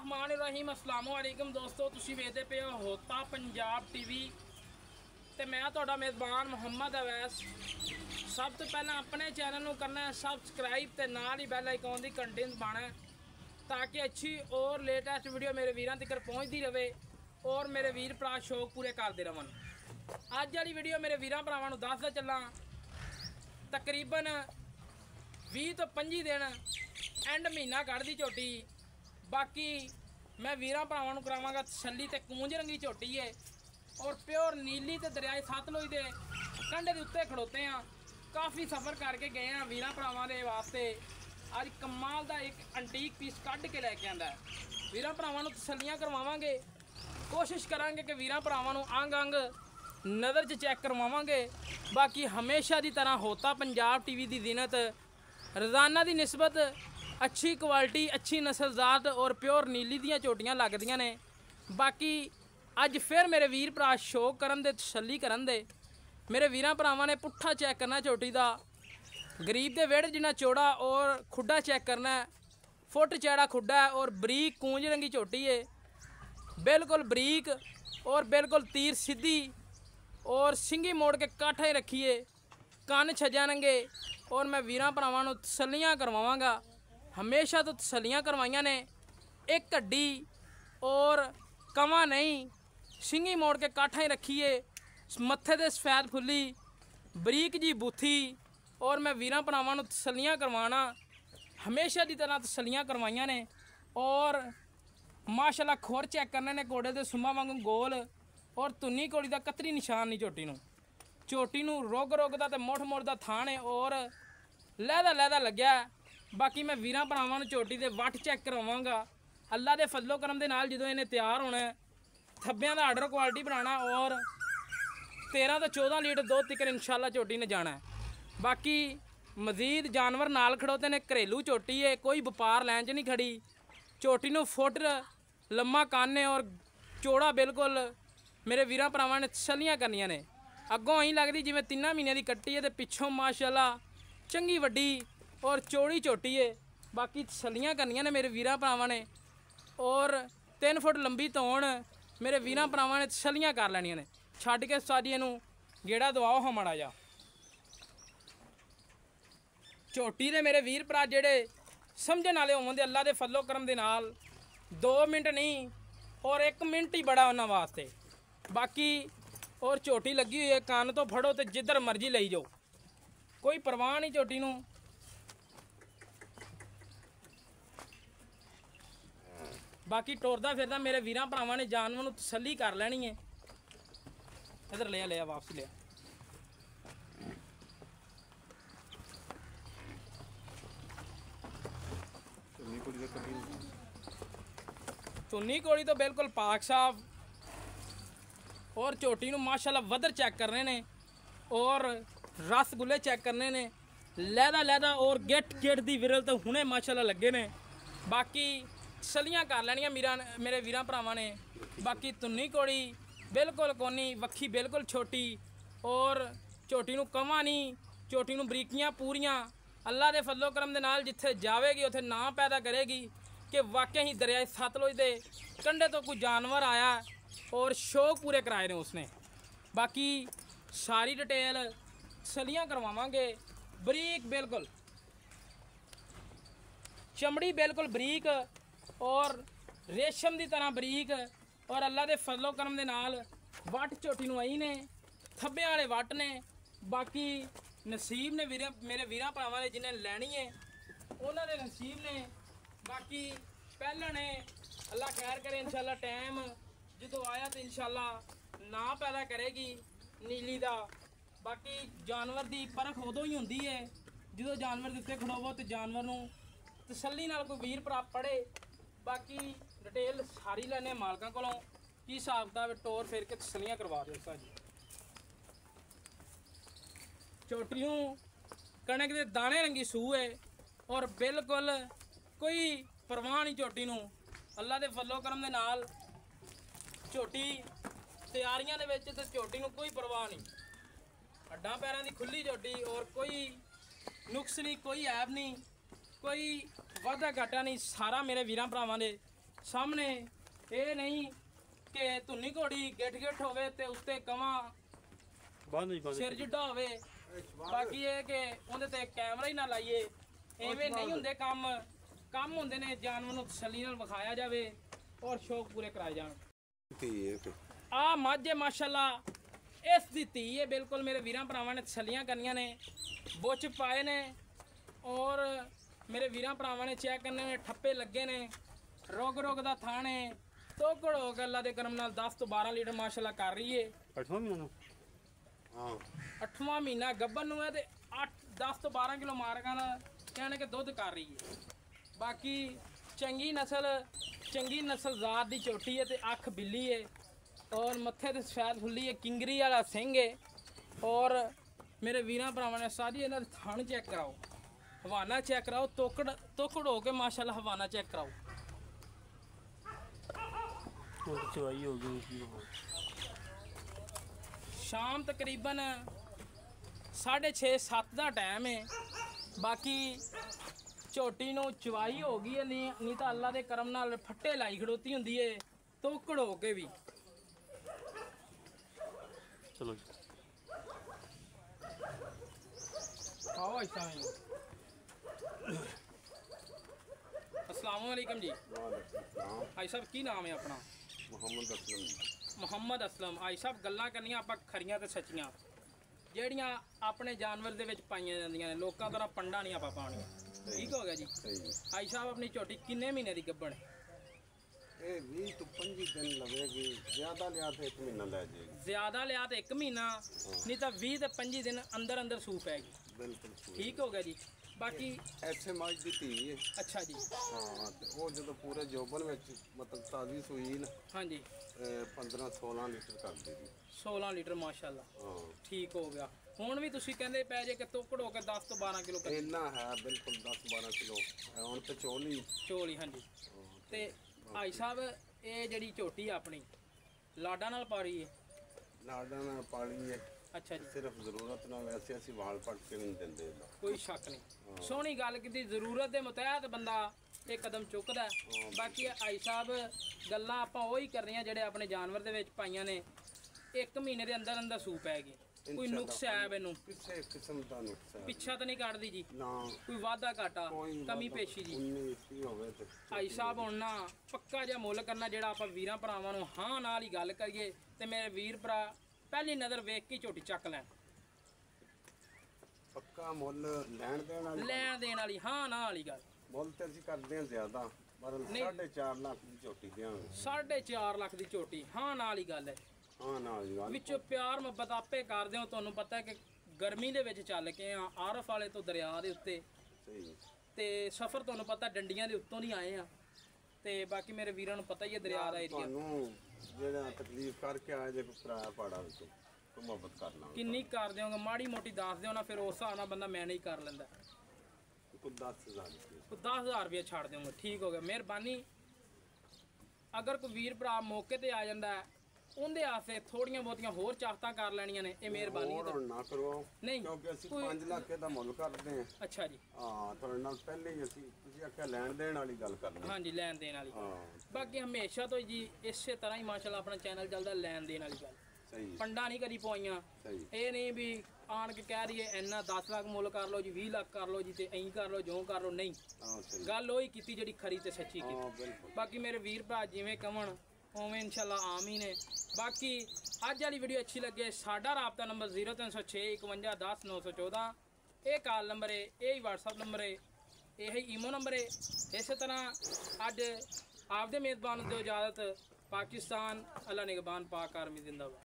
बिस्मिल्लाहिर्रहमानिर्रहीम अस्सलाम वालेकुम दोस्तों, तुसीं वेखदे पे हो होता पंजाब टीवी ते मैं तुहाडा मेज़बान मुहम्मद अवैस। सब तो पहले अपने चैनल नूं करना है सबसक्राइब ते नाल ही बैल आइकॉन दी घंटी दबाना है ताकि अच्छी और लेटेस्ट वीडियो मेरे वीरां तक पहुँचती रहे और मेरे वीर भरा शौक पूरे करते रहन। अज वाली वीडियो मेरे वीरां भरावां नूं दसदा चलां तकरीबन 20 तो 25 दिन एंड महीना कढ़दी झोटी। बाकी मैं वीरां भरावां नूं करावांगा तसल्ली ते कूंज रंगी झोटी है और प्योर नीली ते दरियाए सतलुज दे कंढे दे उत्ते खड़ोते हैं। काफ़ी सफ़र करके गए हैं वीरां भरावां दे वास्ते। अज कमाल दा एक अंटीक पीस कढ़ के लैके आंदा है। वीरां भरावां नूं तसल्लियां करवावांगे, कोशिश करांगे कि वीरां भरावां नूं अंग अंग नज़र च चैक करवावांगे। बाकी हमेशा की तरह होता पंजाब टीवी की जीनत रोज़ाना की निस्बत अच्छी क्वालिटी अच्छी नस्लजात और प्योर नीली दियां झोटियां लगदियां ने। बाकी अज फिर मेरे वीर भरा शौक करन दे तसल्ली करन दे। मेरे वीरां भरावां ने पुट्ठा चैक करना झोटी का, गरीब दे वेड़ जिन्ना चौड़ा और खुड्डा चैक करना है। फुट चौड़ा खुड्डा है और बरीक कूंज रंगी झोटी है, बिल्कुल बरीक और बिल्कुल तीर सीधी और सिंगी मोड़ के काठा ही रखिए, कन छजा नंगे। और मैं वीरां भरावां नूं तसल्लियां करवावांगा, हमेशा तो तसल्लियां करवाइयां ने। एक हड्डी और कवा नहीं, सिंगी मोड़ के काठा ही रखिए, मत्थे दे सफैद फुल्ली बरीक जी बूथी। और मैं वीरां भरावां नूं तसल्लियां करवाना हमेशा की तरह तसल्लियां करवाइयां ने। और माशाल्लाह खुर चेक करने ने घोड़े दे सुमा वांगू गोल और धुन्नी घोड़ी का कतरी निशान नहीं झोटी नूं। झोटी नूं रुग रुग दा ते मुठ मुठ दा थान है और लहदा लहदा लग्या। बाकी मैं वीरां भरावां नूं झोटी दे वट चेक करवावांगा। अल्लाह दे फजलो करम दे नाल जदों इन्हें तैयार होना है, थब्बियां दा आर्डर क्वालिटी बनाना और 13 तो 14 लीटर दुध तिकर इंशाल्लाह झोटी ने जाना है। बाकी मजीद जानवर नाल खड़ोते ने, घरेलू झोटी है, कोई व्यापार लैन च नहीं खड़ी। झोटी नूं फुट लम्मा कन्न है और चौड़ा बिल्कुल मेरे वीरां भरावां ने तसल्लियां करनियां ने। अगों अं लगती जिवें 3 महीने की कट्टी है, तो पिछों माशाल्लाह चंगी वड्डी और चौड़ी झोटी है। बाकी तसल्लियां करनियां ने मेरे वीरां भरावां ने और 3 फुट लंबी धौण मेरे वीरां भरावां ने तसल्लियां कर लैनियां ने। छड्ड के साजिए नूं गेड़ा दवाओ हाँ माड़ा जा। झोटी दे मेरे वीर भरा जेड़े समझण वाले होवन दे अल्लाह दे फजलो करम दे नाल 2 मिनट नहीं और 1 मिनट ही बड़ा उन्हां वास्ते। बाकी और झोटी लगी हुई है, कान तो फड़ो तो जिधर मर्जी लई जाओ, कोई परवाह नहीं झोटी नूं। बाकी टुरदा फिरदा मेरे वीरां भरावां ने जानवर नूं तसल्ली कर लैनी है। इधर लिया वापस लिया। धुन्नी घोड़ी तो बिल्कुल पाक साफ और झोटी नूं माशाल्लाह वदर चेक करने ने और रसगुल्ले चेक करने ने, लहदा लहदा और गिट गिट दी विरल तो हुणे माशाल्लाह लगे ने। बाकी तसल्लियां कर लैनियां मेरे वीरां भरावां ने। बाकी धुन्नी घोड़ी बिल्कुल कोनी, वक्खी बिल्कुल छोटी और झोटी नूं कवां नहीं, झोटी नूं बरीकियां पूरियां। अल्लाह दे फजलो करम दे नाल जिथे जावेगी उत्थे नाम पैदा करेगी कि वाकई ही दरियाए सतलुज दे कंढे तो कोई जानवर आया और शौक पूरे कराए ने उसने। बाकी सारी डिटेल तसल्लियां करवावांगे। बरीक बिल्कुल चमड़ी बिल्कुल बरीक और रेशम की तरह बरीक और अल्लाह दे फजलो करम दे नाल वट झोटी नूं आई ने, थब्बे वाले वट ने। बाकी नसीब ने मेरे वीरां भरावां ने जिन्हें लैनी है उन्हां दे नसीब ने। बाकी पहला ने अल्लाह खैर करे इंशाल्लाह टाइम जो आया तो इंशाल्लाह ना पैदा करेगी नीली का। बाकी जानवर की परख उदों ही होंदी है जो जानवर के उत्ते खड़ोवो तो जानवर नूं तसल्ली नाल कोई वीर भरा पढ़े। बाकी डिटेल सारी लैने मालकां कोलों की हिसाब किताब टोर फेर के तसल्लियां करवा दो भाजी। झोटी नूं कणक के दाने रंगी सूह है और बिल्कुल कोई परवाह नहीं झोटी नूं। अल्लाह दे फजलो करम दे नाल झोटी तैयारियां दे विच ते झोटी नूं कोई परवाह नहीं। हड्डां पैरां दी खुली झोटी और कोई नुक्स नहीं, कोई ऐब नहीं, कोई वाधा घाटा नहीं। सारा मेरे वीरां भरावां दे ਸਾਹਮਣੇ ਇਹ ਨਹੀਂ ਕਿ ਧੁੰਨੀ ਘੋੜੀ ਗਿੱਠ ਹੋਵੇ ਤੇ ਉੱਤੇ ਕਵਾਂ ਸਿਰ ਜੁੱਡਾ ਹੋਵੇ। ਬਾਕੀ ਇਹ ਕਿ ਉਹਦੇ ਤੇ ਕੈਮਰਾ ਹੀ ਨਾ ਲਾਈਏ, ਐਵੇਂ ਨਹੀਂ ਹੁੰਦੇ ਕੰਮ ਹੁੰਦੇ ਨੇ ਜਾਨਵਰ ਨੂੰ ਤਸੱਲੀ ਨਾਲ ਵਿਖਾਇਆ ਜਾਵੇ ਔਰ ਸ਼ੌਕ ਪੂਰੇ ਕਰਾਏ ਜਾਣ। ਆ ਮੱਝ ਮਾਸ਼ਾਅੱਲਾ ਇਸ ਦੀ ਧੀ ਹੈ, ਬਿਲਕੁਲ ਮੇਰੇ ਵੀਰਾਂ ਭਰਾਵਾਂ ਨੇ ਤਸੱਲੀਆਂ ਕਰਨੀਆਂ ਨੇ, ਬੁੱਚ ਪਾਏ ਨੇ ਔਰ ਮੇਰੇ ਵੀਰਾਂ ਭਰਾਵਾਂ ਨੇ ਚੈੱਕ ਕਰਨੇ ਨੇ, ਠੱਪੇ ਲੱਗੇ ਨੇ, ਰੋਗ ਦਾ ਥਾਣੇ ਤੋਕੜ ਹੋ ਗਿਆ। ਅੱਲਾ ਦੇ ਕਰਮ ਨਾਲ 10 ਤੋਂ 12 ਲੀਟਰ ਮਾਸ਼ਾਅੱਲਾ ਕਰ ਰਹੀ ਹੈ। 8ਵਾਂ ਮਹੀਨਾ ਗੱਭਣ ਨੂੰ ਹੈ ਤੇ 10 ਤੋਂ 12 ਕਿਲੋ ਮਾਰਕਾਂ ਦਾ ਕਹਿਣੇ ਕਿ ਦੁੱਧ ਕਰ ਰਹੀ ਹੈ। ਬਾਕੀ ਚੰਗੀ ਨਸਲ ਜ਼ਾਤ ਦੀ ਝੋਟੀ ਹੈ ਤੇ ਅੱਖ ਬਿੱਲੀ ਹੈ ਔਰ ਮੱਥੇ ਤੇ ਸਫੈਦ ਫੁੱਲੀ ਹੈ, ਕਿੰਗਰੀ ਵਾਲਾ ਸਿੰਘ ਹੈ। ਔਰ ਮੇਰੇ ਵੀਰਾਂ ਭਰਾਵਾਂ ਨੇ ਸਾਰੀ ਇਹਨਾਂ ਦੇ ਥਣ ਚੈੱਕ ਕਰਾਓ, ਹਵਾਨਾ ਚੈੱਕ ਕਰਾਓ, ਤੋਕੜ ਹੋ ਕੇ ਮਾਸ਼ਾਅੱਲਾ ਹਵਾਨਾ ਚੈੱਕ ਕਰਾਓ। ਚਵਾਈ ਹੋ ਗਈ, ਸ਼ਾਮ ਤਕਰੀਬਨ 6:30-7 ਦਾ ਟਾਈਮ ਹੈ। ਬਾਕੀ ਝੋਟੀ ਨੂੰ ਚਵਾਈ ਹੋ ਗਈ ਹੈ, ਨਹੀਂ ਤਾਂ ਅੱਲਾ ਦੇ ਕਰਮ ਨਾਲ ਫੱਟੇ ਲਾਈ ਖੜੋਤੀ ਹੁੰਦੀ ਹੈ ਤੋਕੜ ਹੋ ਕੇ ਵੀ। ਚਲੋ ਜੀ ਆਓ ऐसा में अस्सलाम वालेकुम जी। भाई साहब की नाम है अपना? ਮੁਹੰਮਦ ਅਸਲਮ। ਆਈ ਸਾਹਿਬ ਗੱਲਾਂ ਕਰਨੀਆਂ ਆਪਾਂ ਖਰੀਆਂ ਤੇ ਸੱਚੀਆਂ ਜਿਹੜੀਆਂ ਆਪਣੇ ਜਾਨਵਰ ਦੇ ਵਿੱਚ ਪਾਈਆਂ ਜਾਂਦੀਆਂ ਨੇ, ਲੋਕਾਂ ਤਰ੍ਹਾਂ ਪੰਡਾ ਨਹੀਂ ਆਪਾਂ ਪਾਉਣੀਆਂ। ਠੀਕ ਹੋ ਗਿਆ ਜੀ। ਆਈ ਸਾਹਿਬ ਆਪਣੀ ਝੋਟੀ ਕਿੰਨੇ ਮਹੀਨੇ ਦੀ ਗੱਭਣ ਹੈ? ਇਹ 20 ਤੋਂ 25 ਦਿਨ ਲੱਗੇਗੀ, ਜ਼ਿਆਦਾ ਲਿਆ ਤੇ 1 ਮਹੀਨਾ ਲੈ ਜਾਏਗੀ। ਜ਼ਿਆਦਾ ਲਿਆ ਤੇ 1 ਮਹੀਨਾ, ਨਹੀਂ ਤਾਂ 20 ਤੇ 25 ਦਿਨ ਅੰਦਰ ਸੂ ਪੈਗੀ। ਬਿਲਕੁਲ ਠੀਕ ਹੋ ਗਿਆ ਜੀ। ਬਾਕੀ ਐਸੇ ਮੱਝ ਦੀ ਧੀ ਹੈ। ਅੱਛਾ ਜੀ। ਹਾਂ ਤੇ ਉਹ ਜਦੋਂ ਪੂਰੇ ਜੋਬਨ ਵਿੱਚ ਮਤਲਬ ਤਾਜ਼ੀ ਸੂਈ ਨਾ, ਹਾਂਜੀ 15-16 ਲੀਟਰ ਕਰ ਦੇਗੀ। 16 ਲੀਟਰ ਮਾਸ਼ਾਅੱਲਾ। ਹਾਂ ਠੀਕ ਹੋ ਗਿਆ। ਹੁਣ ਵੀ ਤੁਸੀਂ ਕਹਿੰਦੇ ਪੈ ਜੇ ਕਿ ਤੋਕੜ ਹੋ ਕੇ 10 ਤੋਂ 12 ਕਿਲੋ ਇੰਨਾ ਹੈ, ਬਿਲਕੁਲ 10-12 ਕਿਲੋ ਹੁਣ ਤੇ ਚੋਲੀ। ਹਾਂਜੀ ਤੇ ਭਾਈ ਸਾਹਿਬ ਇਹ ਜਿਹੜੀ ਝੋਟੀ ਆਪਣੀ ਲਾਡਾ ਨਾਲ ਪਾ ਰਹੀ ਹੈ? ਲਾਡਾਂ ਨਾਲ ਪਾਲੀ ਹੈ। ਅੱਛਾ ਜੀ। ਸਿਰਫ ਜ਼ਰੂਰਤ ਨਾਲ, ਵੈਸੇ ਅਸੀਂ ਵਾਲ ਪੱਟ ਕੇ ਨਹੀਂ ਦਿੰਦੇ। ਕੋਈ ਸ਼ੱਕ ਨਹੀਂ, ਸੋਹਣੀ ਗੱਲ ਕੀਤੀ। ਜ਼ਰੂਰਤ ਦੇ ਮੁਤਾਬਕ ਬੰਦਾ ਇਹ ਕਦਮ ਚੁੱਕਦਾ। ਬਾਕੀ ਆਈ ਸਾਹਿਬ ਗੱਲਾਂ ਆਪਾਂ ਉਹੀ ਕਰ ਰਹੀਆਂ ਜਿਹੜੇ ਆਪਣੇ ਜਾਨਵਰ ਦੇ ਵਿੱਚ ਪਾਈਆਂ ਨੇ। 1 ਮਹੀਨੇ ਦੇ ਅੰਦਰ ਸੂ ਪੈ ਗਈ। ਕੋਈ ਨੁਕਸ ਹੈ ਮੈਨੂੰ? ਕਿਸੇ ਕਿਸਮ ਦਾ ਨੁਕਸ ਹੈ? ਪਿੱਛਾ ਤਾਂ ਨਹੀਂ ਕੱਢਦੀ ਜੀ? ਨਾ ਕੋਈ ਵਾਧਾ ਘਾਟਾ ਕਮੀ ਪੇਸ਼ੀ ਜੀ? 19-20 ਹੋਵੇ ਤੇ ਭਾਈ ਸਾਹਿਬ ਹੁਣ ਨਾ ਪੱਕਾ ਜਿਹਾ ਮੁੱਲ ਕਰਨਾ ਜਿਹੜਾ ਆਪਾਂ ਵੀਰਾਂ ਭਰਾਵਾਂ ਨੂੰ ਹਾਂ ਨਾਲ ਹੀ ਗੱਲ ਕਰੀਏ ਤੇ ਮੇਰੇ ਵੀਰ ਭਰਾ ਪਹਿਲੀ ਨਜ਼ਰ ਵੇਖ ਕੇ ਝੋਟੀ ਚੱਕ ਲੈਣ। ਪੱਕਾ ਮੁੱਲ ਲੈਣ ਦੇਣ ਵਾਲੀ ਹਾਂ ਨਾ ਵਾਲੀ ਗੱਲ। ਮੁੱਲ ਤੇ ਅਸੀਂ ਕਰਦੇ ਹਾਂ ਜ਼ਿਆਦਾ, ਪਰ 4.5 ਲੱਖ ਦੀ ਝੋਟੀ ਦਿਆਂਗੇ। 4.5 ਲੱਖ ਦੀ ਝੋਟੀ ਹਾਂ ਨਾਲ ਹੀ ਗੱਲ ਹੈ। ਹਾਂ ਨਾਲ ਹੀ ਗੱਲ। ਵਿੱਚੋਂ ਪਿਆਰ ਮੁਹੱਬਤ ਆਪੇ ਕਰਦੇ ਹੋ। ਤੁਹਾਨੂੰ ਪਤਾ ਹੈ ਕਿ ਗਰਮੀ ਦੇ ਵਿੱਚ ਚੱਲ ਕੇ ਆ ਆਰਫ ਵਾਲੇ ਤੋਂ ਦਰਿਆ ਦੇ ਉੱਤੇ। ਸਹੀ। ਤੇ ਸਫ਼ਰ ਤੁਹਾਨੂੰ ਪਤਾ ਡੰਡੀਆਂ ਦੇ ਉੱਤੋਂ ਦੀ ਆਏ ਆ ਤੇ ਬਾਕੀ ਮੇਰੇ ਵੀਰਾਂ ਨੂੰ ਪਤਾ ਹੀ ਹੈ ਦਰਿਆ ਦਾ ਏਰੀਆ। ਤੁਹਾਨੂੰ ਜਿਹੜਾ ਤਕਲੀਫ ਕਰਕੇ ਆਏ ਜੇ ਕੋਈ ਕਿਰਾਇਆ ਪਾੜਾ ਵਿੱਚ ਕੋਈ ਮੁਹੱਬਤ ਕਰਨਾ ਕਿੰਨੀ ਕਰ ਦਿਓਗੇ? ਮਾੜੀ ਮੋਟੀ ਦੱਸ ਦਿਓ ਨਾ, ਫਿਰ ਉਸ ਹਿਸਾਬ ਨਾਲ ਬੰਦਾ ਮੈਨੇਜ ਕਰ ਲੈਂਦਾ। ਕੋਈ 10,000 ਰੁਪਏ। ਕੋਈ 10,000 ਰੁਪਏ ਛੱਡ ਦਿਓਗੇ। ਠੀਕ ਹੋ ਗਿਆ, ਮਿਹਰਬਾਨੀ। ਅਗਰ ਕੋਈ ਵੀਰ ਭਰਾ ਮੌਕੇ ਤੇ ਆ ਜਾਂਦਾ ਉਹਦੇ ਆਸੇ ਥੋੜੀਆਂ ਬਹੁਤੀਆਂ ਹੋਰ ਚਾਹਤਾਂ ਕਰ ਲੈਣੀਆਂ ਨੇ, ਇਹ ਮਿਹਰਬਾਨੀ ਹੈ। ਹੋਰ ਨਾ ਕਰਵਾਓ ਨਹੀਂ ਕਿਉਂਕਿ ਅਸੀਂ 5 ਲੱਖ ਦਾ ਮੁੱਲ ਕਰਦੇ ਹਾਂ। ਅੱਛਾ ਜੀ। ਹਾਂ ਤੁਹਾਡੇ ਨਾਲ ਪਹਿਲੇ ਹੀ ਤੁਸੀਂ ਆਖਿਆ ਲੈਣ ਦੇਣ ਵਾਲੀ ਗੱਲ ਕਰਨੀ। ਹਾਂਜੀ ਲੈਣ ਦੇਣ ਵਾਲੀ। ਹਾਂ ਬਾਕੀ ਹਮੇਸ਼ਾ ਤੋਂ ਜੀ ਇਸੇ ਤਰ੍ਹਾਂ ਹੀ ਮਾਸ਼ਾਅੱਲਾ ਆਪਣਾ ਚੈਨਲ ਚੱਲਦਾ, ਲੈਣ ਦੇਣ ਵਾਲੀ ਗੱਲ। ਸਹੀ। ਪੰਡਾ ਨਹੀਂ ਕਦੀ ਪਵਾਈਆਂ। ਸਹੀ। ਇਹ ਨਹੀਂ ਵੀ ਆਣ ਕੇ ਕਹਿ ਰਹੀਏ ਇੰਨਾ 10 ਲੱਖ ਮੁੱਲ ਕਰ ਲਓ ਜੀ, 20 ਲੱਖ ਕਰ ਲਓ ਜੀ ਤੇ ਐਂ ਕਰ ਲਓ ਜੋ ਕਰ ਲਓ। ਨਹੀਂ, ਗੱਲ ਉਹੀ ਕੀਤੀ ਜਿਹੜੀ ਖਰੀ ਤੇ ਸੱਚੀ ਕੀਤੀ। ਬਾਕੀ ਮੇਰੇ ਵੀਰ ਭਰਾ ਜਿਵੇਂ ਕਹਣ ਉਵੇਂ ਇਨਸ਼ਾਅੱਲਾ ਆਮੀਨ ਹੈ। ਬਾਕੀ ਅੱਜ ਵਾਲੀ ਵੀਡੀਓ ਅੱਛੀ ਲੱਗੇ, ਸਾਡਾ ਰਾਬਤਾ ਨੰਬਰ 0306 51 10 914। ਇਹ ਕਾਲ ਨੰਬਰ ਹੈ, ਇਹ ਹੀ WhatsApp ਨੰਬਰ ਹੈ, ਇਹ ਹੀ ਈਮੋ ਨੰਬਰ ਹੈ। ਇਸੇ ਤਰ੍ਹਾਂ ਅੱਜ ਆਪਦੇ ਮੇਜ਼ਬਾਨ ਨੂੰ ਦਿਓ ਇਜਾਜ਼ਤ। ਪਾਕਿस्तान अल्लाह निगहबान पाक आर्मी जिंदाबाद।